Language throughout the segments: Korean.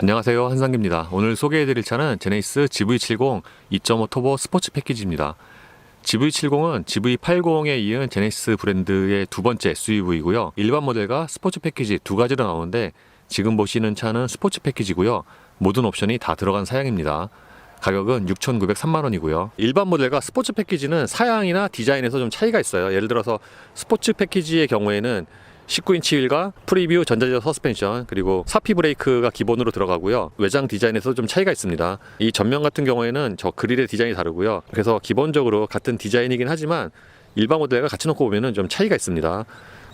안녕하세요, 한상기입니다. 오늘 소개해드릴 차는 제네시스 GV70 2.5 터보 스포츠 패키지입니다. GV70은 GV80에 이은 제네시스 브랜드의 두 번째 SUV이고요. 일반 모델과 스포츠 패키지 두 가지로 나오는데 지금 보시는 차는 스포츠 패키지고요. 모든 옵션이 다 들어간 사양입니다. 가격은 6,903만원이고요. 일반 모델과 스포츠 패키지는 사양이나 디자인에서 좀 차이가 있어요. 예를 들어서 스포츠 패키지의 경우에는 19인치 휠과 프리뷰 전자제어 서스펜션 그리고 사피 브레이크가 기본으로 들어가고요. 외장 디자인에서 좀 차이가 있습니다. 이 전면 같은 경우에는 저 그릴의 디자인이 다르고요. 그래서 기본적으로 같은 디자인이긴 하지만 일반 모델과 같이 놓고 보면은 좀 차이가 있습니다.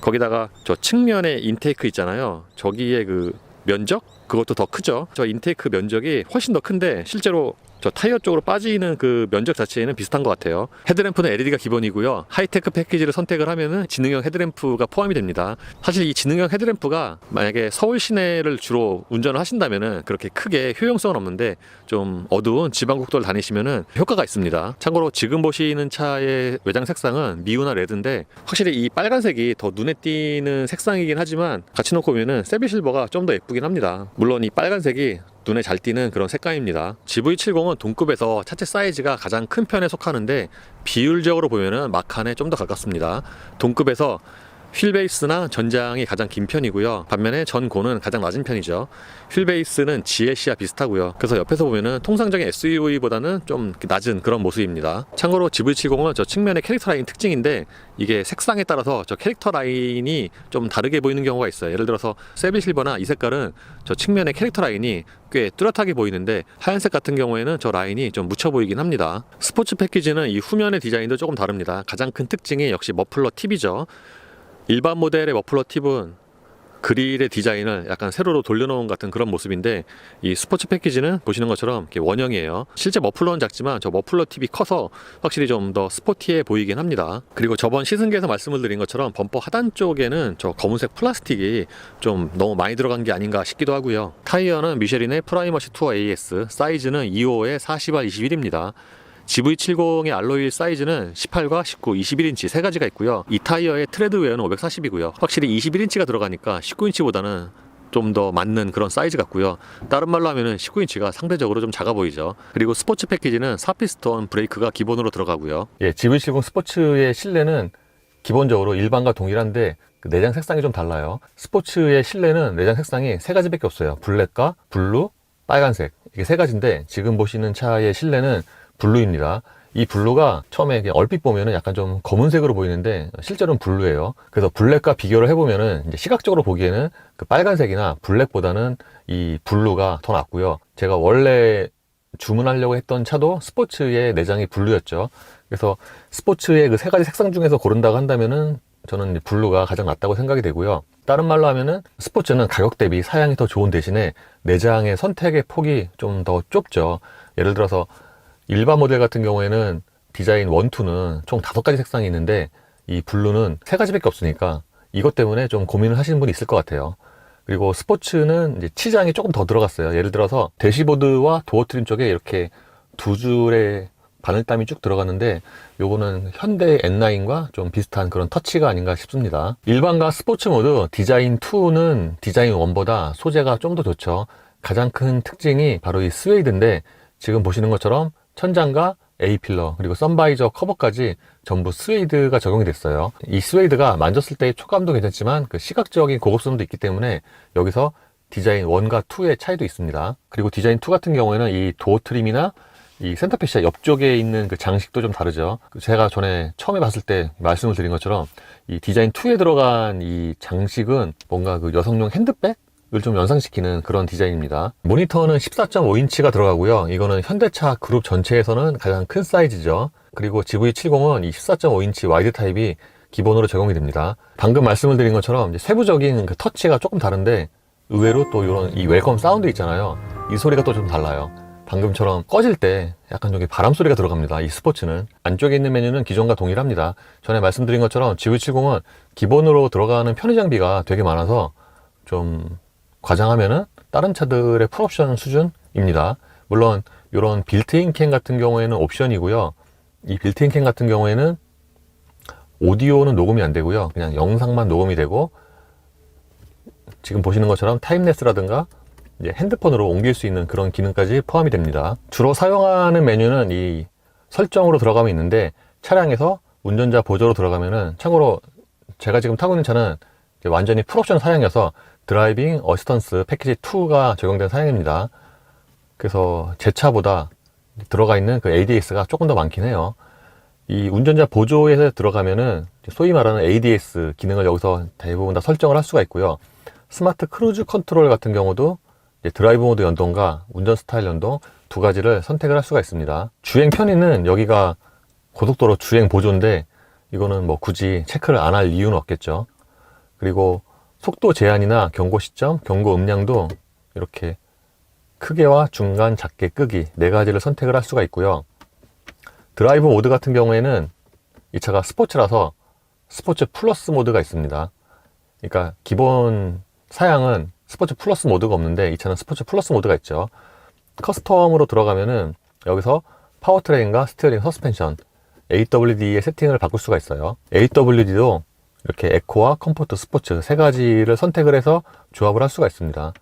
거기다가 저 측면에 인테이크 있잖아요. 저기에 그 면적? 그것도 더 크죠. 저 인테이크 면적이 훨씬 더 큰데 실제로 저 타이어 쪽으로 빠지는 그 면적 자체는 비슷한 것 같아요. 헤드램프는 LED가 기본이고요. 하이테크 패키지를 선택을 하면은 지능형 헤드램프가 포함이 됩니다. 사실 이 지능형 헤드램프가 만약에 서울 시내를 주로 운전을 하신다면은 그렇게 크게 효용성은 없는데 좀 어두운 지방국도를 다니시면은 효과가 있습니다. 참고로 지금 보시는 차의 외장 색상은 미우나 레드인데 확실히 이 빨간색이 더 눈에 띄는 색상이긴 하지만 같이 놓고 보면은 세비 실버가 좀 더 예쁘긴 합니다. 물론 이 빨간색이 눈에 잘 띄는 그런 색감입니다. GV70은 동급에서 차체 사이즈가 가장 큰 편에 속하는데 비율적으로 보면은 마칸에 좀 더 가깝습니다. 동급에서 휠베이스나 전장이 가장 긴 편이고요. 반면에 전고는 가장 낮은 편이죠. 휠베이스는 GLC와 비슷하고요. 그래서 옆에서 보면은 통상적인 SUV보다는 좀 낮은 그런 모습입니다. 참고로 GV70은 저 측면의 캐릭터 라인 특징인데 이게 색상에 따라서 저 캐릭터 라인이 좀 다르게 보이는 경우가 있어요. 예를 들어서 세비 실버나 이 색깔은 저 측면의 캐릭터 라인이 꽤 뚜렷하게 보이는데 하얀색 같은 경우에는 저 라인이 좀 묻혀 보이긴 합니다. 스포츠 패키지는 이 후면의 디자인도 조금 다릅니다. 가장 큰 특징이 역시 머플러 팁이죠. 일반 모델의 머플러 팁은 그릴의 디자인을 약간 세로로 돌려놓은 같은 그런 모습인데 이 스포츠 패키지는 보시는 것처럼 이렇게 원형이에요. 실제 머플러는 작지만 저 머플러 팁이 커서 확실히 좀 더 스포티해 보이긴 합니다. 그리고 저번 시승기에서 말씀을 드린 것처럼 범퍼 하단 쪽에는 저 검은색 플라스틱이 좀 너무 많이 들어간 게 아닌가 싶기도 하고요. 타이어는 미쉐린의 프라이머시 투어 AS, 사이즈는 2호의 40R 21입니다. GV70의 알로이 사이즈는 18과 19, 21인치 세 가지가 있고요. 이 타이어의 트레드 웨어는 540이고요. 확실히 21인치가 들어가니까 19인치보다는 좀 더 맞는 그런 사이즈 같고요. 다른 말로 하면은 19인치가 상대적으로 좀 작아 보이죠. 그리고 스포츠 패키지는 사피스톤 브레이크가 기본으로 들어가고요. GV70 스포츠의 실내는 기본적으로 일반과 동일한데 그 내장 색상이 좀 달라요. 스포츠의 실내는 내장 색상이 세 가지밖에 없어요. 블랙과 블루, 빨간색 이게 세 가지인데 지금 보시는 차의 실내는 블루입니다. 이 블루가 처음에 얼핏 보면은 약간 좀 검은색으로 보이는데 실제로는 블루예요. 그래서 블랙과 비교를 해보면은 이제 시각적으로 보기에는 그 빨간색이나 블랙보다는 이 블루가 더 낫고요. 제가 원래 주문하려고 했던 차도 스포츠의 내장이 블루였죠. 그래서 스포츠의 그 세 가지 색상 중에서 고른다고 한다면은 저는 블루가 가장 낫다고 생각이 되고요. 다른 말로 하면은 스포츠는 가격 대비 사양이 더 좋은 대신에 내장의 선택의 폭이 좀 더 좁죠. 예를 들어서 일반 모델 같은 경우에는 디자인 1, 2는 총 5가지 색상이 있는데 이 블루는 3가지밖에 없으니까 이것 때문에 좀 고민을 하시는 분이 있을 것 같아요. 그리고 스포츠는 이제 치장이 조금 더 들어갔어요. 예를 들어서 대시보드와 도어 트림 쪽에 이렇게 두 줄의 바늘땀이 쭉 들어갔는데 요거는 현대 N9과 좀 비슷한 그런 터치가 아닌가 싶습니다. 일반과 스포츠 모드 디자인 2는 디자인 1보다 소재가 좀 더 좋죠. 가장 큰 특징이 바로 이 스웨이드인데 지금 보시는 것처럼 천장과 A필러 그리고 선바이저 커버까지 전부 스웨이드가 적용이 됐어요. 이 스웨이드가 만졌을 때의 촉감도 괜찮지만 그 시각적인 고급성도 있기 때문에 여기서 디자인 1과 2의 차이도 있습니다. 그리고 디자인 2 같은 경우에는 이 도어 트림이나 이 센터피시아 옆쪽에 있는 그 장식도 좀 다르죠. 제가 전에 처음에 봤을 때 말씀을 드린 것처럼 이 디자인 2에 들어간 이 장식은 뭔가 그 여성용 핸드백? 을 좀 연상시키는 그런 디자인입니다. 모니터는 14.5인치가 들어가고요. 이거는 현대차 그룹 전체에서는 가장 큰 사이즈죠. 그리고 GV70은 이 14.5인치 와이드 타입이 기본으로 적용이 됩니다. 방금 말씀을 드린 것처럼 이제 세부적인 그 터치가 조금 다른데 의외로 또 이런 이 웰컴 사운드 있잖아요. 이 소리가 또 좀 달라요. 방금처럼 꺼질 때 약간 저기 바람 소리가 들어갑니다. 이 스포츠는 안쪽에 있는 메뉴는 기존과 동일합니다. 전에 말씀드린 것처럼 GV70은 기본으로 들어가는 편의 장비가 되게 많아서 좀 과장하면은 다른 차들의 풀옵션 수준입니다. 물론 이런 빌트인 캠 같은 경우에는 옵션이고요. 이 빌트인 캠 같은 경우에는 오디오는 녹음이 안 되고요. 그냥 영상만 녹음이 되고 지금 보시는 것처럼 타임랩스라든가 이제 핸드폰으로 옮길 수 있는 그런 기능까지 포함이 됩니다. 주로 사용하는 메뉴는 이 설정으로 들어가면 있는데, 차량에서 운전자 보조로 들어가면은, 참고로 제가 지금 타고 있는 차는 완전히 풀옵션 사양이어서 드라이빙 어시스턴스 패키지 2가 적용된 사양입니다. 그래서 제 차보다 들어가 있는 그 ADS가 조금 더 많긴 해요. 이 운전자 보조에서 들어가면은 소위 말하는 ADS 기능을 여기서 대부분 다 설정을 할 수가 있고요. 스마트 크루즈 컨트롤 같은 경우도 드라이브 모드 연동과 운전 스타일 연동 두 가지를 선택을 할 수가 있습니다. 주행 편의는 여기가 고속도로 주행 보조인데 이거는 뭐 굳이 체크를 안 할 이유는 없겠죠. 그리고 속도 제한이나 경고 시점, 경고 음량도 이렇게 크게와 중간, 작게, 끄기 네 가지를 선택을 할 수가 있고요. 드라이브 모드 같은 경우에는 이 차가 스포츠라서 스포츠 플러스 모드가 있습니다. 그러니까 기본 사양은 스포츠 플러스 모드가 없는데 이 차는 스포츠 플러스 모드가 있죠. 커스텀으로 들어가면은 여기서 파워트레인과 스티어링, 서스펜션, AWD의 세팅을 바꿀 수가 있어요. AWD도 이렇게 에코와 컴포트, 스포츠 세 가지를 선택을 해서 조합을 할 수가 있습니다.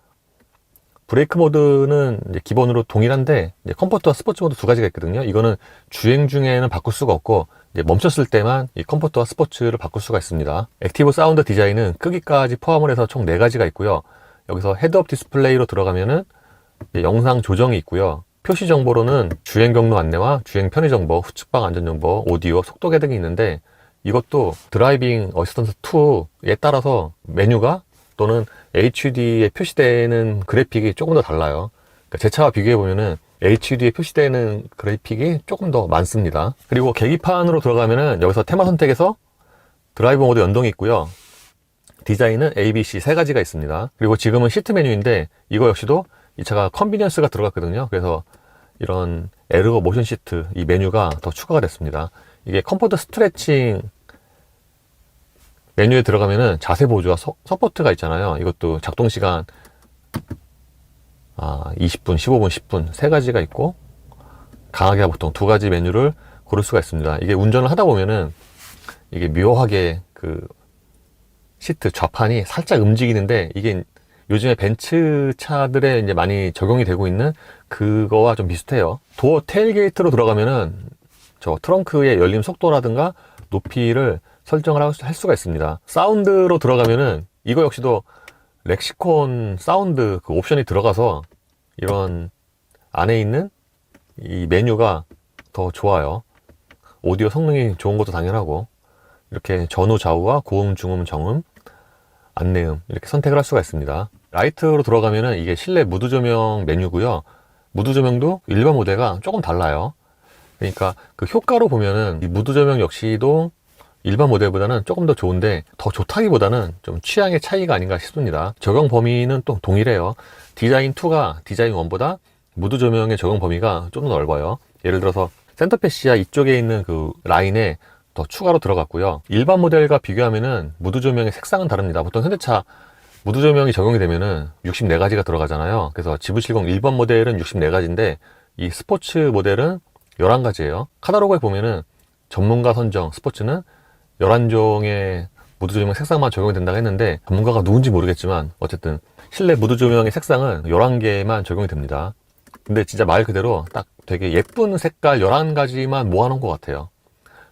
브레이크 모드는 이제 기본으로 동일한데 이제 컴포트와 스포츠 모드 두 가지가 있거든요. 이거는 주행 중에는 바꿀 수가 없고 이제 멈췄을 때만 이 컴포트와 스포츠를 바꿀 수가 있습니다. 액티브 사운드 디자인은 끄기까지 포함을 해서 총 4가지가 있고요. 여기서 헤드업 디스플레이로 들어가면은 영상 조정이 있고요. 표시 정보로는 주행 경로 안내와 주행 편의 정보, 후측방 안전 정보, 오디오, 속도계 등이 있는데 이것도 드라이빙 어시스턴스 2에 따라서 메뉴가 또는 HUD에 표시되는 그래픽이 조금 더 달라요. 그러니까 제 차와 비교해 보면은 HUD에 표시되는 그래픽이 조금 더 많습니다. 그리고 계기판으로 들어가면은 여기서 테마 선택에서 드라이브 모드 연동이 있고요. 디자인은 A, B, C 세 가지가 있습니다. 그리고 지금은 시트 메뉴인데 이거 역시도 이 차가 컨비니언스가 들어갔거든요. 그래서 이런 에르고 모션 시트 이 메뉴가 더 추가가 됐습니다. 이게 컴포트 스트레칭 메뉴에 들어가면은 자세 보조와 서포트가 있잖아요. 이것도 작동 시간 20분, 15분, 10분 세 가지가 있고 강하게가 보통 2가지 메뉴를 고를 수가 있습니다. 이게 운전을 하다 보면은 이게 묘하게 그 시트 좌판이 살짝 움직이는데 이게 요즘에 벤츠 차들에 이제 많이 적용이 되고 있는 그거와 좀 비슷해요. 도어 테일게이트로 들어가면은 저 트렁크의 열림 속도라든가 높이를 설정을 할 수가 있습니다. 사운드로 들어가면은 이거 역시도 렉시콘 사운드 그 옵션이 들어가서 이런 안에 있는 이 메뉴가 더 좋아요. 오디오 성능이 좋은 것도 당연하고 이렇게 전후 좌우와 고음, 중음, 정음, 안내음 이렇게 선택을 할 수가 있습니다. 라이트로 들어가면은 이게 실내 무드 조명 메뉴고요. 무드 조명도 일반 모델과 조금 달라요. 그러니까 그 효과로 보면은 이 무드 조명 역시도 일반 모델보다는 조금 더 좋은데 더 좋다기보다는 좀 취향의 차이가 아닌가 싶습니다. 적용 범위는 또 동일해요. 디자인 2가 디자인 1보다 무드 조명의 적용 범위가 좀 더 넓어요. 예를 들어서 센터페시아 이쪽에 있는 그 라인에 더 추가로 들어갔고요. 일반 모델과 비교하면은 무드 조명의 색상은 다릅니다. 보통 현대차 무드 조명이 적용이 되면은 64가지가 들어가잖아요. 그래서 GV70 1번 모델은 64가지인데 이 스포츠 모델은 11가지예요. 카탈로그에 보면은 전문가 선정 스포츠는 11종의 무드 조명 색상만 적용이 된다고 했는데 전문가가 누군지 모르겠지만 어쨌든 실내 무드 조명의 색상은 11개만 적용이 됩니다. 근데 진짜 말 그대로 딱 되게 예쁜 색깔 11가지만 모아놓은 것 같아요.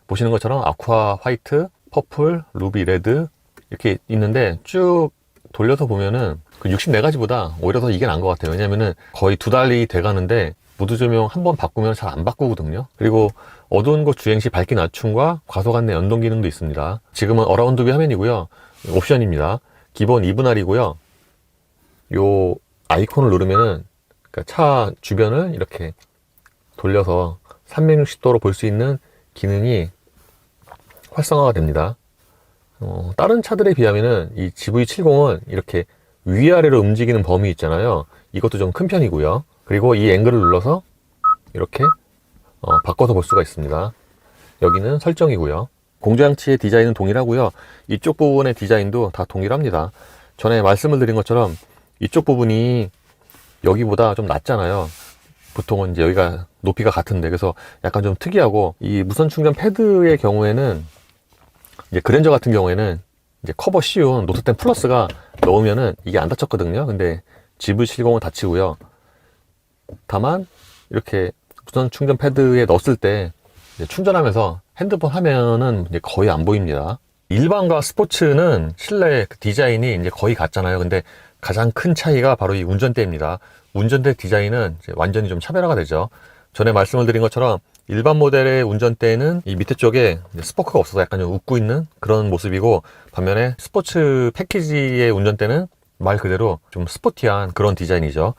보시는 것처럼 아쿠아 화이트, 퍼플, 루비 레드 이렇게 있는데 쭉 돌려서 보면은 그 64가지보다 오히려 더 이게 나은 것 같아요. 왜냐면은 거의 2달이 돼가는데 무드 조명 한번 바꾸면 잘 안 바꾸거든요. 그리고 어두운 곳 주행 시 밝기 낮춤과 과속 안내 연동 기능도 있습니다. 지금은 어라운드 뷰 화면이고요. 옵션입니다. 기본 2분할이고요. 요 아이콘을 누르면은 그러니까 차 주변을 이렇게 돌려서 360도로 볼 수 있는 기능이 활성화가 됩니다. 다른 차들에 비하면은 이 GV70은 이렇게 위아래로 움직이는 범위 있잖아요. 이것도 좀 큰 편이고요. 그리고 이 앵글을 눌러서 이렇게 바꿔서 볼 수가 있습니다. 여기는 설정이고요. 공조장치의 디자인은 동일하고요. 이쪽 부분의 디자인도 다 동일합니다. 전에 말씀을 드린 것처럼 이쪽 부분이 여기보다 좀 낮잖아요. 보통은 이제 여기가 높이가 같은데 그래서 약간 좀 특이하고 이 무선 충전 패드의 경우에는 이제 그랜저 같은 경우에는 이제 커버 씌운 노트10 플러스가 넣으면은 이게 안 닫혔거든요. 근데 GV70은 닫히고요. 다만 이렇게 무선 충전 패드에 넣었을 때 충전하면서 핸드폰 화면은 이제 거의 안 보입니다. 일반과 스포츠는 실내 디자인이 이제 거의 같잖아요. 근데 가장 큰 차이가 바로 이 운전대입니다. 운전대 디자인은 이제 완전히 좀 차별화가 되죠. 전에 말씀을 드린 것처럼 일반 모델의 운전대는 이 밑에 쪽에 스포크가 없어서 약간 좀 웃고 있는 그런 모습이고, 반면에 스포츠 패키지의 운전대는 말 그대로 좀 스포티한 그런 디자인이죠.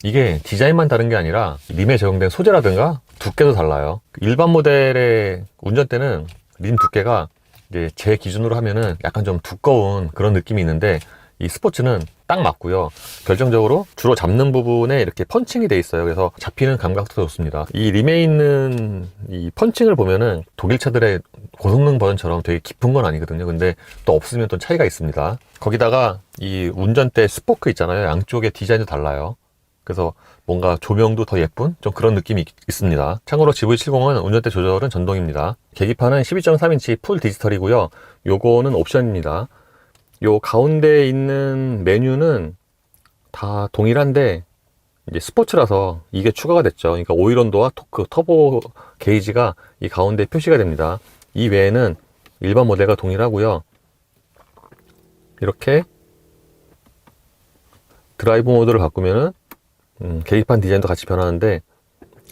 이게 디자인만 다른 게 아니라 림에 적용된 소재라든가 두께도 달라요. 일반 모델의 운전대는 림 두께가 이제 제 기준으로 하면은 약간 좀 두꺼운 그런 느낌이 있는데, 이 스포츠는 딱 맞고요. 결정적으로 주로 잡는 부분에 이렇게 펀칭이 돼 있어요. 그래서 잡히는 감각도 좋습니다. 이 림에 있는 이 펀칭을 보면은 독일 차들의 고성능 버전처럼 되게 깊은 건 아니거든요. 근데 또 없으면 또 차이가 있습니다. 거기다가 이 운전대 스포크 있잖아요. 양쪽의 디자인도 달라요. 그래서 뭔가 조명도 더 예쁜 좀 그런 느낌이 있습니다. 참고로 GV70은 운전대 조절은 전동입니다. 계기판은 12.3인치 풀 디지털이고요. 요거는 옵션입니다. 요 가운데 있는 메뉴는 다 동일한데 이제 스포츠라서 이게 추가가 됐죠. 그러니까 오일 온도와 토크, 터보 게이지가 이 가운데 표시가 됩니다. 이 외에는 일반 모델과 동일하고요. 이렇게 드라이브 모드를 바꾸면은 계기판 디자인도 같이 변하는데,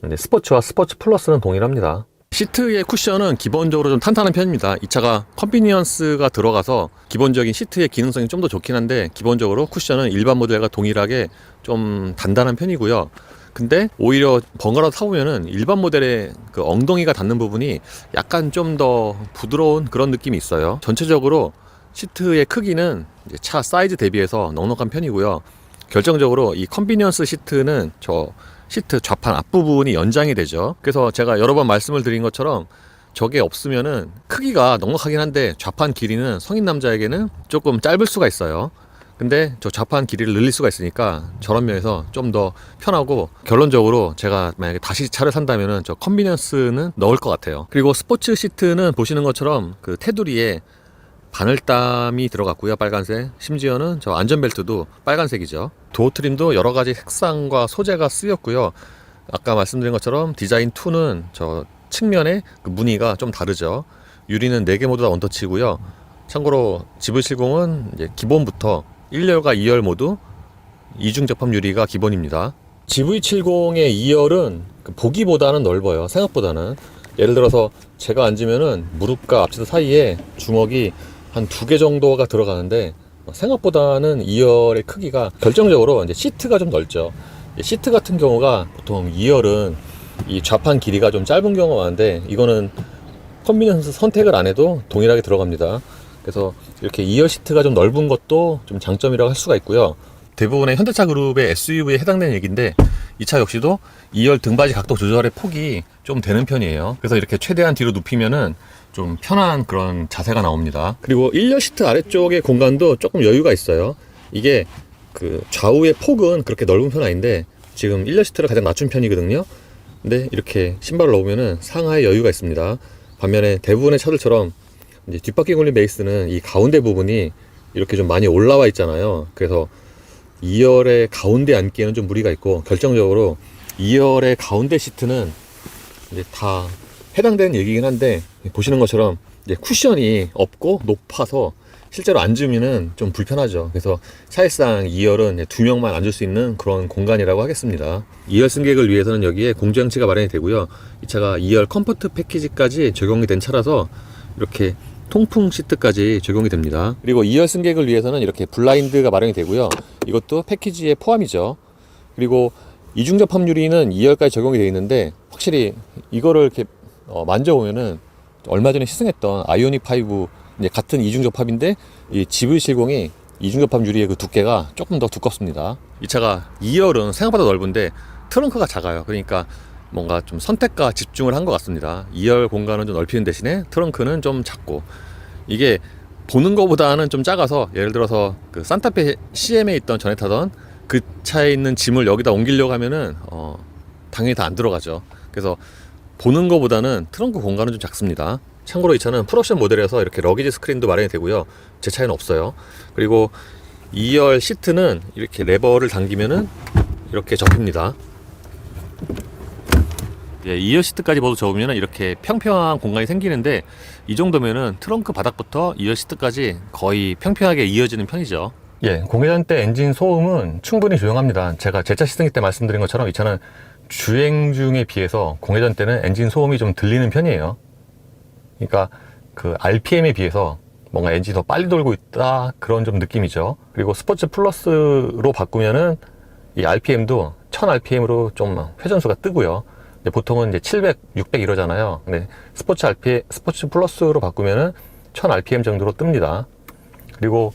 이제 스포츠와 스포츠 플러스는 동일합니다. 시트의 쿠션은 기본적으로 좀 탄탄한 편입니다. 이 차가 컨비니언스가 들어가서 기본적인 시트의 기능성이 좀 더 좋긴 한데, 기본적으로 쿠션은 일반 모델과 동일하게 좀 단단한 편이고요. 근데 오히려 번갈아 타보면은 일반 모델의 그 엉덩이가 닿는 부분이 약간 좀 더 부드러운 그런 느낌이 있어요. 전체적으로 시트의 크기는 이제 차 사이즈 대비해서 넉넉한 편이고요. 결정적으로 이 컨비니언스 시트는 저 시트 좌판 앞부분이 연장이 되죠. 그래서 제가 여러 번 말씀을 드린 것처럼 저게 없으면은 크기가 넉넉하긴 한데 좌판 길이는 성인 남자에게는 조금 짧을 수가 있어요. 근데 저 좌판 길이를 늘릴 수가 있으니까 저런 면에서 좀 더 편하고, 결론적으로 제가 만약에 다시 차를 산다면은 저 컨비니언스는 넣을 것 같아요. 그리고 스포츠 시트는 보시는 것처럼 그 테두리에 바늘땀이 들어갔고요. 빨간색. 심지어는 저 안전벨트도 빨간색이죠. 도어 트림도 여러 가지 색상과 소재가 쓰였고요. 아까 말씀드린 것처럼 디자인 2는 저 측면에 그 무늬가 좀 다르죠. 유리는 4개 모두 다 원터치고요. 참고로 GV70은 이제 기본부터 1열과 2열 모두 이중 접합 유리가 기본입니다. GV70의 2열은 보기보다는 넓어요. 생각보다는. 예를 들어서 제가 앉으면은 무릎과 앞치도 사이에 주먹이 한 2개 정도가 들어가는데, 생각보다는 2열의 크기가 결정적으로 이제 시트가 좀 넓죠. 시트 같은 경우가 보통 2열은 이 좌판 길이가 좀 짧은 경우가 많은데, 이거는 컨비니언스 선택을 안 해도 동일하게 들어갑니다. 그래서 이렇게 2열 시트가 좀 넓은 것도 좀 장점이라고 할 수가 있고요. 대부분의 현대차 그룹의 SUV에 해당되는 얘기인데, 이 차 역시도 2열 등받이 각도 조절의 폭이 좀 되는 편이에요. 그래서 이렇게 최대한 뒤로 눕히면은 좀 편한 그런 자세가 나옵니다. 그리고 1열 시트 아래쪽의 공간도 조금 여유가 있어요. 이게 그 좌우의 폭은 그렇게 넓은 편 아닌데, 지금 1열 시트를 가장 낮춘 편이거든요. 근데 이렇게 신발을 넣으면은 상하에 여유가 있습니다. 반면에 대부분의 차들처럼 이제 뒷바퀴 굴림 베이스는 이 가운데 부분이 이렇게 좀 많이 올라와 있잖아요. 그래서 2열의 가운데 앉기에는 좀 무리가 있고, 결정적으로 2열의 가운데 시트는 이제 다 해당되는 얘기긴 한데, 보시는 것처럼 이제 쿠션이 없고 높아서 실제로 앉으면은 좀 불편하죠. 그래서 사실상 2열은 2명만 앉을 수 있는 그런 공간이라고 하겠습니다. 2열 승객을 위해서는 여기에 공조장치가 마련이 되고요. 이 차가 2열 컴포트 패키지까지 적용이 된 차라서 이렇게 통풍 시트까지 적용이 됩니다. 그리고 2열 승객을 위해서는 이렇게 블라인드가 마련이 되고요. 이것도 패키지에 포함이죠. 그리고 이중접합 유리는 2열까지 적용이 되어 있는데, 확실히 이거를 이렇게 만져보면은 얼마 전에 시승했던 아이오닉5 이제 같은 이중접합인데, 이 GV70이 이중접합 유리의 그 두께가 조금 더 두껍습니다. 이 차가 2열은 생각보다 넓은데 트렁크가 작아요. 그러니까 뭔가 좀 선택과 집중을 한 것 같습니다. 2열 공간은 좀 넓히는 대신에 트렁크는 좀 작고, 이게 보는 것보다는 좀 작아서, 예를 들어서 그 산타페 CM에 있던 전에 타던 그 차에 있는 짐을 여기다 옮기려고 하면은 당연히 다 안 들어가죠. 그래서 보는 것보다는 트렁크 공간은 좀 작습니다. 참고로 이 차는 풀옵션 모델에서 이렇게 러기지 스크린도 마련이 되고요. 제 차에는 없어요. 그리고 2열 시트는 이렇게 레버를 당기면은 이렇게 접힙니다. 예, 2열 시트까지 모두 접으면 이렇게 평평한 공간이 생기는데, 이 정도면은 트렁크 바닥부터 2열 시트까지 거의 평평하게 이어지는 편이죠. 예, 공회전 때 엔진 소음은 충분히 조용합니다. 제가 제 차 시승기 때 말씀드린 것처럼 이 차는 주행 중에 비해서 공회전 때는 엔진 소음이 좀 들리는 편이에요. 그러니까 그 RPM에 비해서 뭔가 엔진이 더 빨리 돌고 있다, 그런 좀 느낌이죠. 그리고 스포츠 플러스로 바꾸면은 이 RPM도 1000rpm으로 좀 회전수가 뜨고요. 보통은 이제 700, 600 이러잖아요. 근데 스포츠 플러스로 바꾸면은 1000rpm 정도로 뜹니다. 그리고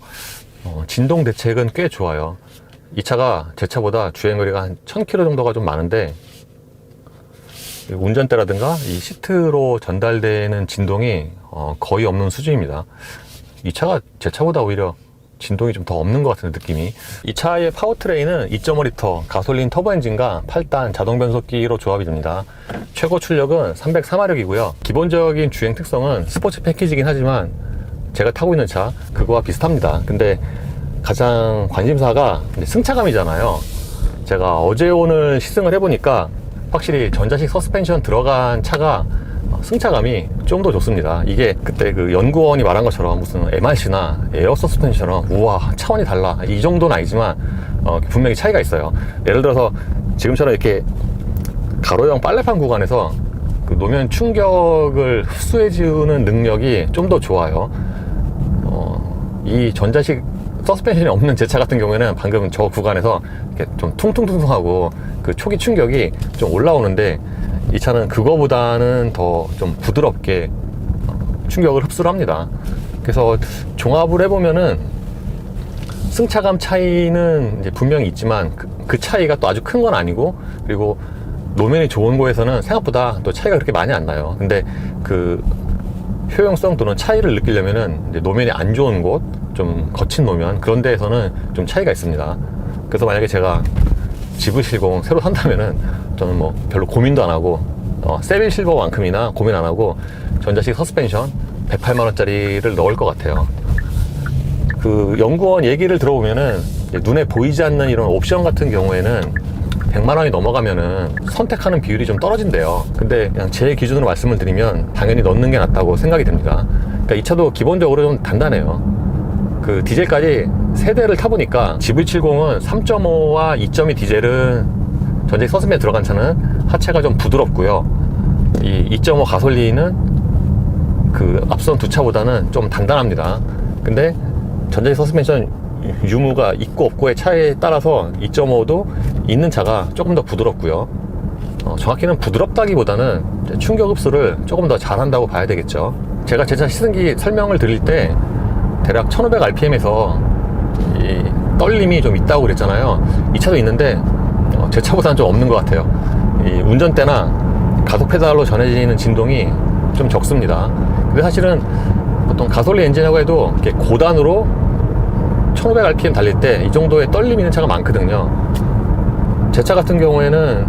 진동 대책은 꽤 좋아요. 이 차가 제 차보다 주행거리가 한 1000km 정도가 좀 많은데, 운전대라든가 이 시트로 전달되는 진동이 거의 없는 수준입니다. 이 차가 제 차보다 오히려 진동이 좀 더 없는 것 같은 느낌이. 이 차의 파워트레인은 2.5L 가솔린 터보 엔진과 8단 자동 변속기로 조합이 됩니다. 최고 출력은 304마력이고요. 기본적인 주행 특성은 스포츠 패키지긴 하지만 제가 타고 있는 차 그거와 비슷합니다. 근데 가장 관심사가 승차감이잖아요. 제가 어제 오늘 시승을 해보니까 확실히 전자식 서스펜션 들어간 차가 승차감이 좀 더 좋습니다. 이게 그때 그 연구원이 말한 것처럼 무슨 MRC나 에어 서스펜션처럼 우와 차원이 달라, 이 정도는 아니지만 분명히 차이가 있어요. 예를 들어서 지금처럼 이렇게 가로형 빨래판 구간에서 그 노면 충격을 흡수해주는 능력이 좀 더 좋아요. 이 전자식 서스펜션이 없는 제 차 같은 경우에는 방금 저 구간에서 이렇게 좀 퉁퉁퉁퉁하고 그 초기 충격이 좀 올라오는데, 이 차는 그거보다는 더 좀 부드럽게 충격을 흡수를 합니다. 그래서 종합을 해보면은 승차감 차이는 이제 분명히 있지만 그 차이가 또 아주 큰 건 아니고, 그리고 노면이 좋은 곳에서는 생각보다 또 차이가 그렇게 많이 안 나요. 근데 그 효용성 또는 차이를 느끼려면은 이제 노면이 안 좋은 곳, 좀 거친 노면, 그런 데에서는 좀 차이가 있습니다. 그래서 만약에 제가 GV70 새로 산다면은 저는 뭐 별로 고민도 안 하고 세빌 실버만큼이나 고민 안 하고 전자식 서스펜션 108만원짜리를 넣을 것 같아요. 그 연구원 얘기를 들어보면은 눈에 보이지 않는 이런 옵션 같은 경우에는 100만원이 넘어가면은 선택하는 비율이 좀 떨어진대요. 근데 그냥 제 기준으로 말씀을 드리면 당연히 넣는 게 낫다고 생각이 듭니다. 그러니까 이 차도 기본적으로 좀 단단해요. 그 디젤까지 세 대를 타보니까 GV70은 3.5와 2.2 디젤은 전자식 서스펜션에 들어간 차는 하체가 좀 부드럽고요. 이 2.5 가솔린은 그 앞선 두 차보다는 좀 단단합니다. 근데 전자식 서스펜션 유무가 있고 없고의 차에 따라서 2.5도 있는 차가 조금 더 부드럽고요. 정확히는 부드럽다기보다는 충격 흡수를 조금 더 잘한다고 봐야 되겠죠. 제가 제 차 시승기 설명을 드릴 때 대략 1500rpm에서 이 떨림이 좀 있다고 그랬잖아요. 이 차도 있는데 제 차보다는 좀 없는 것 같아요. 이 운전대나 가속 페달로 전해지는 진동이 좀 적습니다. 근데 사실은 보통 가솔린 엔진이라고 해도 이렇게 고단으로 1500rpm 달릴 때 이 정도의 떨림이 있는 차가 많거든요. 제 차 같은 경우에는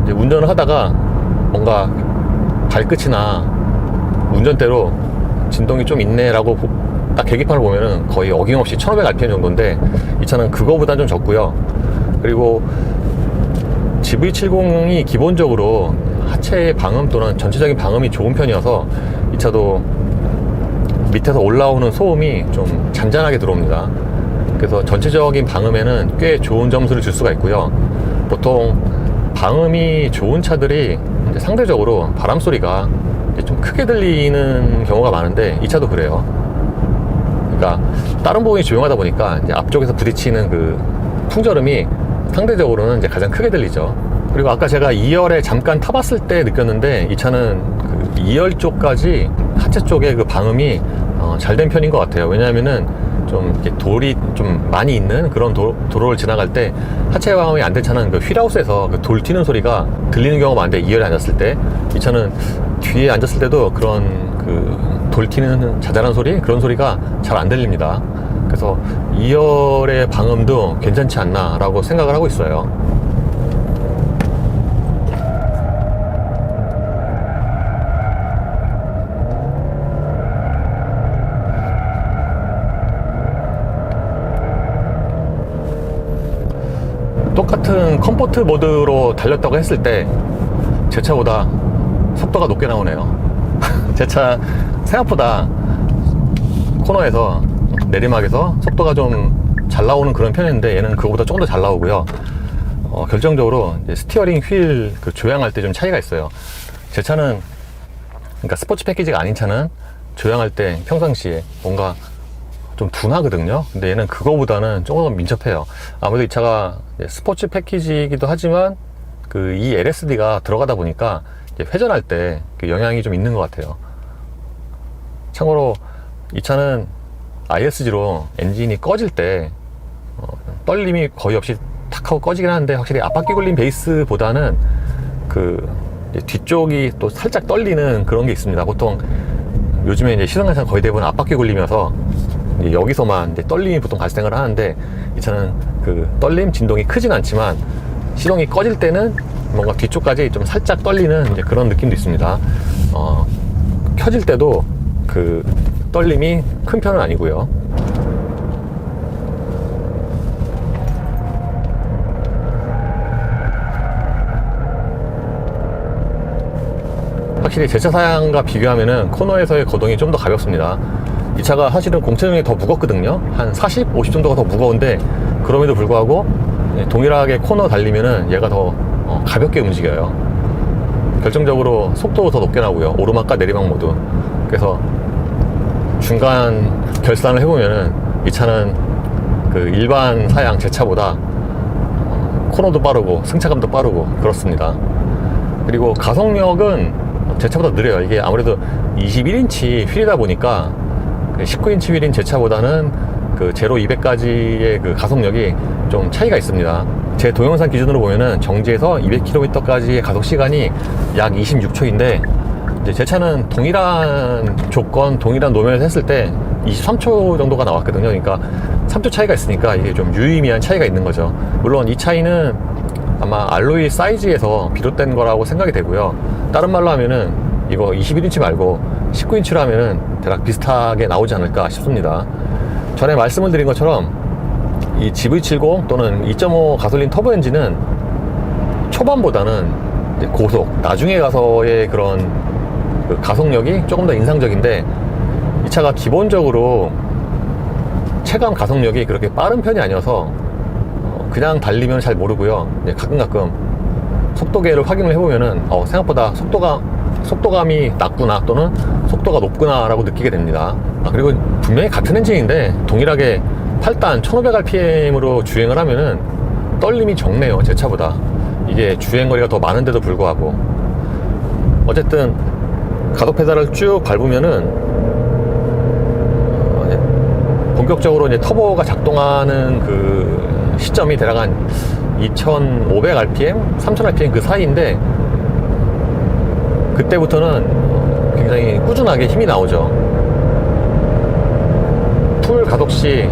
이제 운전을 하다가 뭔가 발끝이나 운전대로 진동이 좀 있네라고 딱 계기판을 보면은 거의 어김없이 1500rpm 정도인데, 이 차는 그거보다는 좀 적고요. 그리고 GV70이 기본적으로 하체의 방음 또는 전체적인 방음이 좋은 편이어서 이 차도 밑에서 올라오는 소음이 좀 잔잔하게 들어옵니다. 그래서 전체적인 방음에는 꽤 좋은 점수를 줄 수가 있고요. 보통 방음이 좋은 차들이 이제 상대적으로 바람 소리가 좀 크게 들리는 경우가 많은데, 이 차도 그래요. 그러니까 다른 부분이 조용하다 보니까 이제 앞쪽에서 부딪히는 그 풍절음이 상대적으로는 이제 가장 크게 들리죠. 그리고 아까 제가 2열에 잠깐 타봤을 때 느꼈는데, 이 차는 그 2열 쪽까지 하체 쪽에 그 방음이 잘 된 편인 것 같아요. 왜냐하면은 좀 이렇게 돌이 좀 많이 있는 그런 도로를 지나갈 때 하체 방음이 안 된 차는 그 휠하우스에서 그 돌 튀는 소리가 들리는 경우가 많은데, 2열에 앉았을 때 이 차는 뒤에 앉았을 때도 그런 그 돌 튀는 자잘한 소리, 그런 소리가 잘 안 들립니다. 그래서 2열의 방음도 괜찮지 않나 라고 생각을 하고 있어요. 컴포트 모드로 달렸다고 했을 때 제 차보다 속도가 높게 나오네요. 제 차 생각보다 코너에서 내리막에서 속도가 좀 잘 나오는 그런 편인데 얘는 그거보다 조금 더 잘 나오고요. 결정적으로 이제 스티어링 휠 그 조향할 때 좀 차이가 있어요. 제 차는, 그러니까 스포츠 패키지가 아닌 차는 조향할 때 평상시에 뭔가 좀 둔하거든요. 근데 얘는 그거보다는 조금 더 민첩해요. 아무래도 이 차가 스포츠 패키지이기도 하지만 그 이 LSD가 들어가다 보니까 회전할 때 영향이 좀 있는 것 같아요. 참고로 이 차는 ISG로 엔진이 꺼질 때 떨림이 거의 없이 탁 하고 꺼지긴 하는데, 확실히 앞바퀴 굴림 베이스보다는 그 뒤쪽이 또 살짝 떨리는 그런 게 있습니다. 보통 요즘에 이제 시승한 차는 거의 대부분 앞바퀴 굴리면서 여기서만 이제 떨림이 보통 발생을 하는데, 이 차는 그 떨림 진동이 크진 않지만 시동이 꺼질 때는 뭔가 뒤쪽까지 좀 살짝 떨리는 이제 그런 느낌도 있습니다. 켜질 때도 그 떨림이 큰 편은 아니고요. 확실히 제 차 사양과 비교하면은 코너에서의 거동이 좀 더 가볍습니다. 이 차가 사실은 공체중이 더 무겁거든요. 한 40, 50 정도가 더 무거운데, 그럼에도 불구하고 동일하게 코너 달리면은 얘가 더 가볍게 움직여요. 결정적으로 속도도 더 높게 나오고요. 오르막과 내리막 모두. 그래서 중간 결산을 해보면은 이 차는 그 일반 사양 제 차보다 코너도 빠르고 승차감도 빠르고 그렇습니다. 그리고 가속력은 제 차보다 느려요. 이게 아무래도 21인치 휠이다 보니까 19인치 휠인 제 차보다는 그 0-200까지의 그 가속력이 좀 차이가 있습니다. 제 동영상 기준으로 보면은 정지에서 200km까지의 가속 시간이 약 26초인데, 이제 제 차는 동일한 조건, 동일한 노면에서 했을 때 23초 정도가 나왔거든요. 그러니까 3초 차이가 있으니까 이게 좀 유의미한 차이가 있는 거죠. 물론 이 차이는 아마 알로이 사이즈에서 비롯된 거라고 생각이 되고요. 다른 말로 하면은 이거 21인치 말고 19인치로 하면은 대략 비슷하게 나오지 않을까 싶습니다. 전에 말씀을 드린 것처럼 이 GV70 또는 2.5 가솔린 터보 엔진은 초반보다는 이제 고속, 나중에 가서의 그런 그 가속력이 조금 더 인상적인데, 이 차가 기본적으로 체감 가속력이 그렇게 빠른 편이 아니어서 그냥 달리면 잘 모르고요. 가끔 속도계를 확인을 해보면은 생각보다 속도감이 낮구나 또는 속도가 높구나 라고 느끼게 됩니다. 그리고 분명히 같은 엔진인데 동일하게 8단 1500rpm으로 주행을 하면은 떨림이 적네요. 제 차보다. 이게 주행거리가 더 많은데도 불구하고. 어쨌든 가속 페달을 쭉 밟으면은 본격적으로 이제 터보가 작동하는 그 시점이 대략 한 2500rpm, 3000rpm 그 사이인데, 그때부터는 굉장히 꾸준하게 힘이 나오죠. 풀 가속 시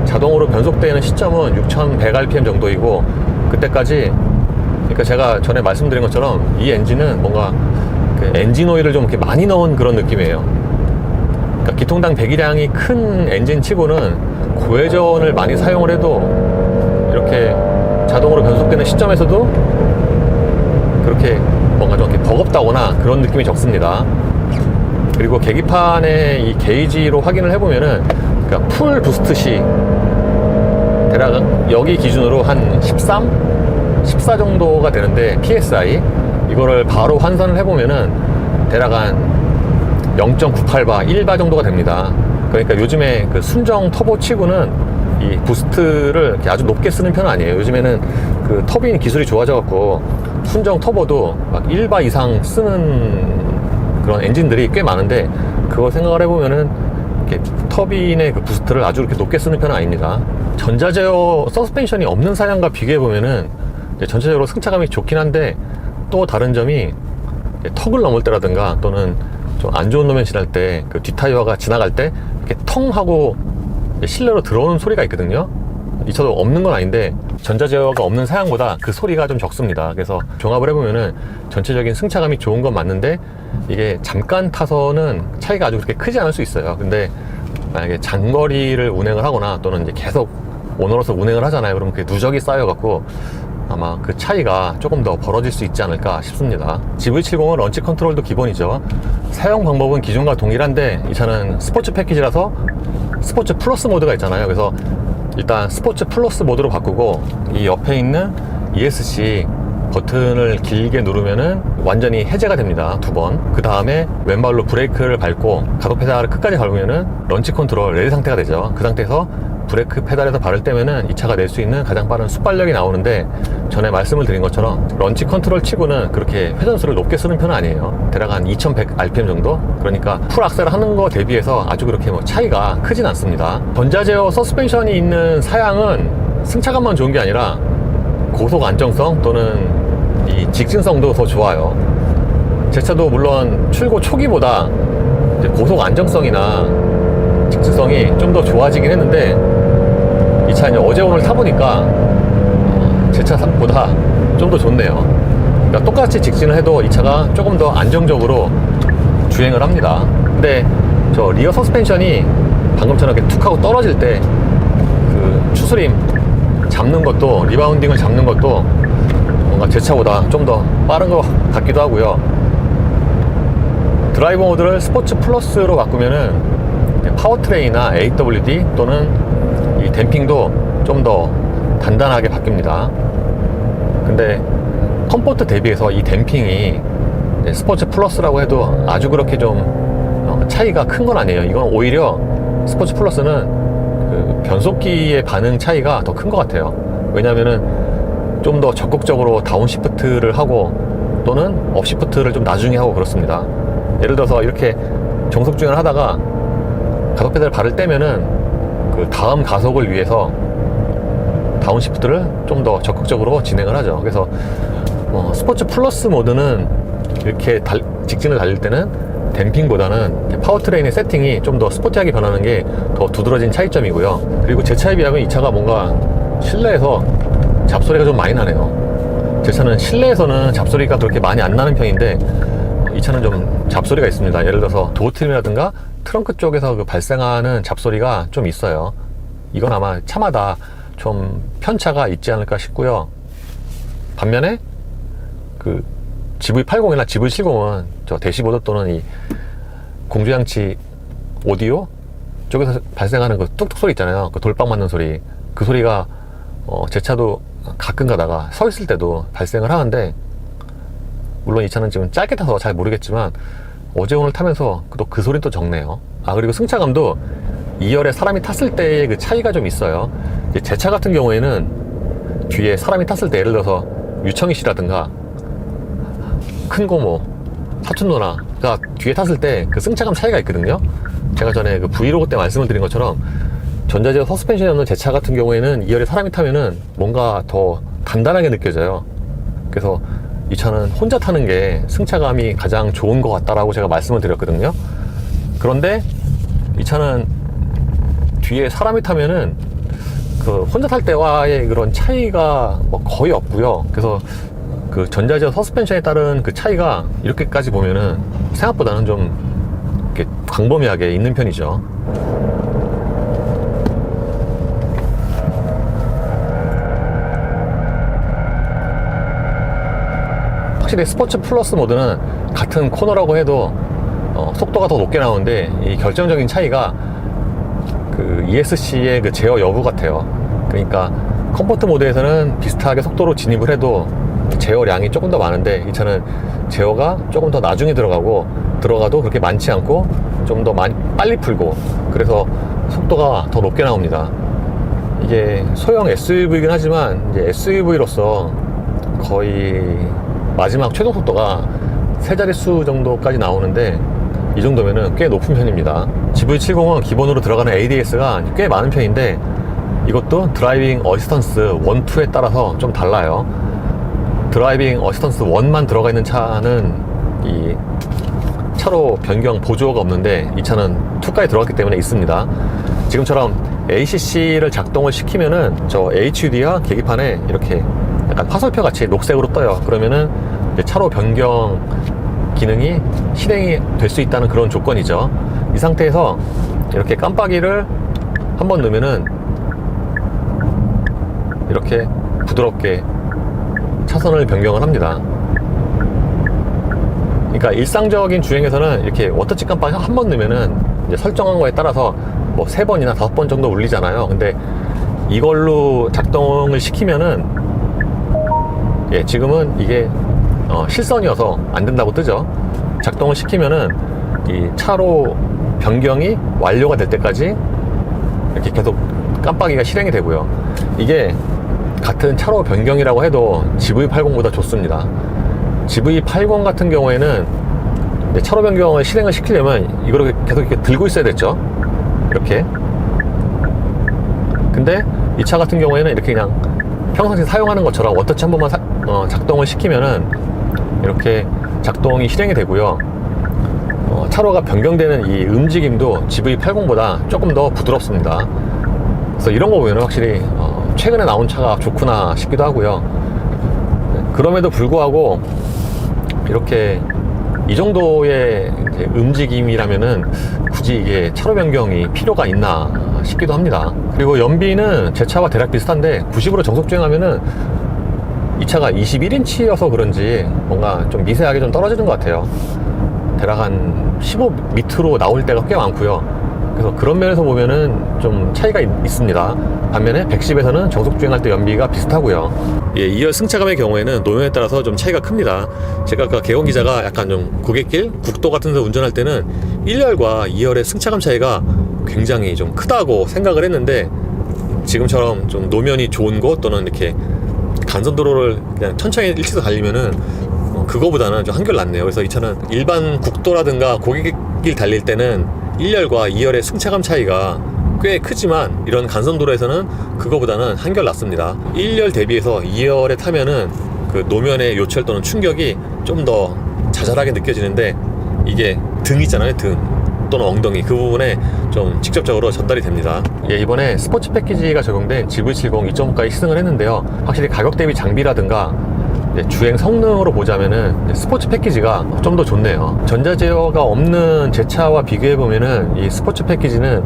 자동으로 변속되는 시점은 6100rpm 정도이고, 그때까지, 그러니까 제가 전에 말씀드린 것처럼 이 엔진은 뭔가 그 엔진 오일을 좀 이렇게 많이 넣은 그런 느낌이에요. 그러니까 기통당 배기량이 큰 엔진 치고는 고회전을 많이 사용을 해도 이렇게 자동으로 변속되는 시점에서도 그렇게 뭔가 좀 이렇게 버겁다거나 그런 느낌이 적습니다. 그리고 계기판의 이 게이지로 확인을 해보면은, 그러니까 풀 부스트 시 대략 여기 기준으로 한 14 정도가 되는데, PSI 이거를 바로 환산을 해보면은 대략 한 0.98바, 1바 정도가 됩니다. 그러니까 요즘에 그 순정 터보 치고는 이 부스트를 이렇게 아주 높게 쓰는 편은 아니에요. 요즘에는 그 터빈 기술이 좋아져갖고 순정 터보도 막 1바 이상 쓰는 그런 엔진들이 꽤 많은데, 그거 생각을 해보면은 이렇게 터빈의 그 부스트를 아주 이렇게 높게 쓰는 편은 아닙니다. 전자제어 서스펜션이 없는 사양과 비교해보면은 전체적으로 승차감이 좋긴 한데, 또 다른 점이 턱을 넘을 때라든가 또는 좀 안 좋은路面지날 때 그 뒷타이어가 지나갈 때 이렇게 텅 하고 실내로 들어오는 소리가 있거든요. 이 차도 없는 건 아닌데 전자제어가 없는 사양보다 그 소리가 좀 적습니다. 그래서 종합을 해보면은 전체적인 승차감이 좋은 건 맞는데, 이게 잠깐 타서는 차이가 아주 그렇게 크지 않을 수 있어요. 근데 만약에 장거리를 운행을 하거나 또는 이제 계속 오너로서 운행을 하잖아요. 그럼 그게 누적이 쌓여갖고 아마 그 차이가 조금 더 벌어질 수 있지 않을까 싶습니다. GV70은 런치 컨트롤도 기본이죠. 사용 방법은 기존과 동일한데 이 차는 스포츠 패키지라서 스포츠 플러스 모드가 있잖아요. 그래서 일단 스포츠 플러스 모드로 바꾸고 이 옆에 있는 ESC 버튼을 길게 누르면은 완전히 해제가 됩니다. 2번. 그 다음에 왼발로 브레이크를 밟고 가속 페달을 끝까지 밟으면은 런치 컨트롤 레디 상태가 되죠. 그 상태에서 브레이크 페달에서 발을 떼면은 이 차가 낼 수 있는 가장 빠른 순발력이 나오는데, 전에 말씀을 드린 것처럼 런치 컨트롤 치고는 그렇게 회전수를 높게 쓰는 편은 아니에요. 대략 한 2100 RPM 정도? 그러니까 풀 악셀을 하는 거 대비해서 아주 그렇게 뭐 차이가 크진 않습니다. 전자제어 서스펜션이 있는 사양은 승차감만 좋은 게 아니라 고속 안정성 또는 이 직진성도 더 좋아요. 제 차도 물론 출고 초기보다 이제 고속 안정성이나 직진성이 좀 더 좋아지긴 했는데, 이 차 이제 어제 오늘 타보니까 제 차보다 좀 더 좋네요. 그러니까 똑같이 직진을 해도 이 차가 조금 더 안정적으로 주행을 합니다. 근데 저 리어 서스펜션이 방금처럼 이렇게 툭 하고 떨어질 때 그 추스림 잡는 것도, 리바운딩을 잡는 것도 뭔가 제 차보다 좀 더 빠른 것 같기도 하고요. 드라이버 모드를 스포츠 플러스로 바꾸면은 파워트레인이나 AWD 또는 이 댐핑도 좀 더 단단하게 바뀝니다. 근데 컴포트 대비해서 이 댐핑이 스포츠 플러스라고 해도 아주 그렇게 좀 차이가 큰 건 아니에요. 이건 오히려 스포츠 플러스는 그 변속기의 반응 차이가 더 큰 것 같아요. 왜냐면은 좀 더 적극적으로 다운시프트를 하고 또는 업시프트를 좀 나중에 하고 그렇습니다. 예를 들어서 이렇게 정속주행을 하다가 가속 페달을 발을 떼면은 그 다음 가속을 위해서 다운시프트를 좀 더 적극적으로 진행을 하죠. 그래서 스포츠 플러스 모드는 이렇게 직진을 달릴 때는 댐핑보다는 파워트레인의 세팅이 좀 더 스포티하게 변하는 게 더 두드러진 차이점이고요. 그리고 제 차에 비하면 이 차가 뭔가 실내에서 잡소리가 좀 많이 나네요. 제 차는 실내에서는 잡소리가 그렇게 많이 안 나는 편인데 이 차는 좀 잡소리가 있습니다. 예를 들어서 도어 트림이라든가 트렁크 쪽에서 그 발생하는 잡소리가 좀 있어요. 이건 아마 차마다 좀 편차가 있지 않을까 싶고요. 반면에 그 GV80이나 GV70은 저 대시보드 또는 이 공조장치 오디오 쪽에서 발생하는 그 뚝뚝 소리 있잖아요. 그 돌빵 맞는 소리. 그 소리가 제 차도 가끔 가다가 서 있을 때도 발생을 하는데, 물론 이 차는 지금 짧게 타서 잘 모르겠지만 어제 오늘 타면서 또 그 소리는 또 적네요. 그리고 승차감도 2열에 사람이 탔을 때의 그 차이가 좀 있어요. 제 차 같은 경우에는 뒤에 사람이 탔을 때, 예를 들어서 유청희 씨라든가 큰 고모, 사촌 누나가 뒤에 탔을 때 그 승차감 차이가 있거든요. 제가 전에 그 브이로그 때 말씀을 드린 것처럼 전자제어 서스펜션이 없는 제 차 같은 경우에는 2열에 사람이 타면은 뭔가 더 단단하게 느껴져요. 그래서 이 차는 혼자 타는 게 승차감이 가장 좋은 것 같다라고 제가 말씀을 드렸거든요. 그런데 이 차는 뒤에 사람이 타면은 그 혼자 탈 때와의 그런 차이가 뭐 거의 없고요. 그래서 그 전자제어 서스펜션에 따른 그 차이가 이렇게까지 보면은 생각보다는 좀 이렇게 광범위하게 있는 편이죠. 확실히 스포츠 플러스 모드는 같은 코너라고 해도 속도가 더 높게 나오는데, 이 결정적인 차이가 그 ESC의 그 제어 여부 같아요. 그러니까 컴포트 모드에서는 비슷하게 속도로 진입을 해도 제어량이 조금 더 많은데, 이 차는 제어가 조금 더 나중에 들어가도 그렇게 많지 않고 좀 더 빨리 풀고, 그래서 속도가 더 높게 나옵니다. 이게 소형 SUV이긴 하지만 이제 SUV로서 거의 마지막 최종 속도가 세 자릿수 정도까지 나오는데, 이 정도면은 꽤 높은 편입니다. GV70은 기본으로 들어가는 ADS가 꽤 많은 편인데, 이것도 드라이빙 어시스턴스 1, 2에 따라서 좀 달라요. 드라이빙 어시스턴스 1만 들어가 있는 차는 이 차로 변경 보조가 없는데, 이 차는 2까지 들어갔기 때문에 있습니다. 지금처럼 ACC를 작동을 시키면은 저 HUD와 계기판에 이렇게 약간 화살표 같이 녹색으로 떠요. 그러면은 차로 변경 기능이 실행이 될 수 있다는 그런 조건이죠. 이 상태에서 이렇게 깜빡이를 한번 넣으면은 이렇게 부드럽게 차선을 변경을 합니다. 그러니까 일상적인 주행에서는 이렇게 워터치 깜빡이 한 번 넣으면은 이제 설정한 거에 따라서 뭐 3번이나 5번 정도 울리잖아요. 근데 이걸로 작동을 시키면은 지금은 이게 실선이어서 안 된다고 뜨죠. 작동을 시키면은 이 차로 변경이 완료가 될 때까지 이렇게 계속 깜빡이가 실행이 되고요. 이게 같은 차로 변경이라고 해도 GV80보다 좋습니다. GV80 같은 경우에는 차로 변경을 실행을 시키려면 이거를 계속 이렇게 들고 있어야 됐죠. 이렇게. 근데 이 차 같은 경우에는 이렇게 그냥 평상시 사용하는 것처럼 워터치 한 번만 작동을 시키면은 이렇게 작동이 실행이 되고요. 차로가 변경되는 이 움직임도 GV80보다 조금 더 부드럽습니다. 그래서 이런 거 보면 확실히 최근에 나온 차가 좋구나 싶기도 하고요. 그럼에도 불구하고 이렇게 이 정도의 움직임이라면은 굳이 이게 차로 변경이 필요가 있나 싶기도 합니다. 그리고 연비는 제 차와 대략 비슷한데 90으로 정속 주행하면은 이 차가 21인치여서 그런지 뭔가 좀 미세하게 좀 떨어지는 것 같아요. 대략 한 15 밑으로 나올 때가 꽤 많고요. 그래서 그런 면에서 보면은 좀 차이가 있습니다. 반면에 110에서는 정속 주행할 때 연비가 비슷하고요. 2열 승차감의 경우에는 노면에 따라서 좀 차이가 큽니다. 제가 아까 개건 기자가 약간 좀 고갯길, 국도 같은 데 운전할 때는 1열과 2열의 승차감 차이가 굉장히 좀 크다고 생각을 했는데, 지금처럼 좀 노면이 좋은 곳 또는 이렇게 간선도로를 그냥 천천히 일치해서 달리면은 그거보다는 좀 한결 낫네요. 그래서 이 차는 일반 국도라든가 고갯길 달릴 때는 1열과 2열의 승차감 차이가 꽤 크지만 이런 간선도로에서는 그거보다는 한결 낫습니다. 1열 대비해서 2열에 타면은 그 노면의 요철 또는 충격이 좀 더 자잘하게 느껴지는데, 이게 등 있잖아요, 등 또는 엉덩이, 그 부분에 좀 직접적으로 전달이 됩니다. 이번에 스포츠 패키지가 적용된 GV70 2.5까지 시승을 했는데요. 확실히 가격 대비 장비라든가 주행 성능으로 보자면은 스포츠 패키지가 좀 더 좋네요. 전자제어가 없는 제 차와 비교해보면은 이 스포츠 패키지는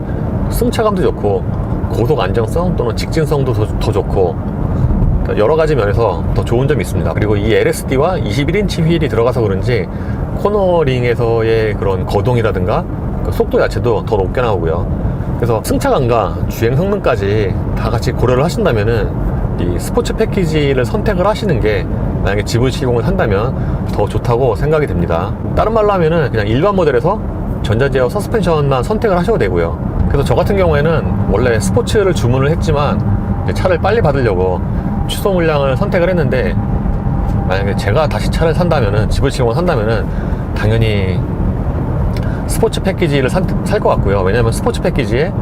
승차감도 좋고 고속 안정성 또는 직진성도 더 좋고 여러 가지 면에서 더 좋은 점이 있습니다. 그리고 이 LSD와 21인치 휠이 들어가서 그런지 코너링에서의 그런 거동이라든가 그 속도 자체도 더 높게 나오고요. 그래서 승차감과 주행 성능까지 다 같이 고려를 하신다면은 이 스포츠 패키지를 선택을 하시는 게 만약에 GV70을 산다면 더 좋다고 생각이 됩니다. 다른 말로 하면은 그냥 일반 모델에서 전자제어 서스펜션만 선택을 하셔도 되고요. 그래서 저 같은 경우에는 원래 스포츠를 주문을 했지만 차를 빨리 받으려고 취소 물량을 선택을 했는데, 만약에 제가 다시 차를 산다면은 GV70을 산다면은 당연히 스포츠 패키지를 살 것 같고요. 왜냐하면 스포츠 패키지에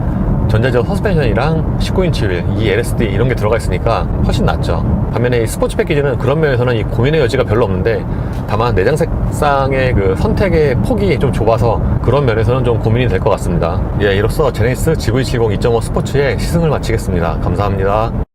전자제어 서스펜션이랑 19인치 휠, 이 LSD 이런 게 들어가 있으니까 훨씬 낫죠. 반면에 이 스포츠 패키지는 그런 면에서는 이 고민의 여지가 별로 없는데, 다만 내장 색상의 그 선택의 폭이 좀 좁아서 그런 면에서는 좀 고민이 될 것 같습니다. 이로써 제네시스 GV70 2.5 스포츠의 시승을 마치겠습니다. 감사합니다.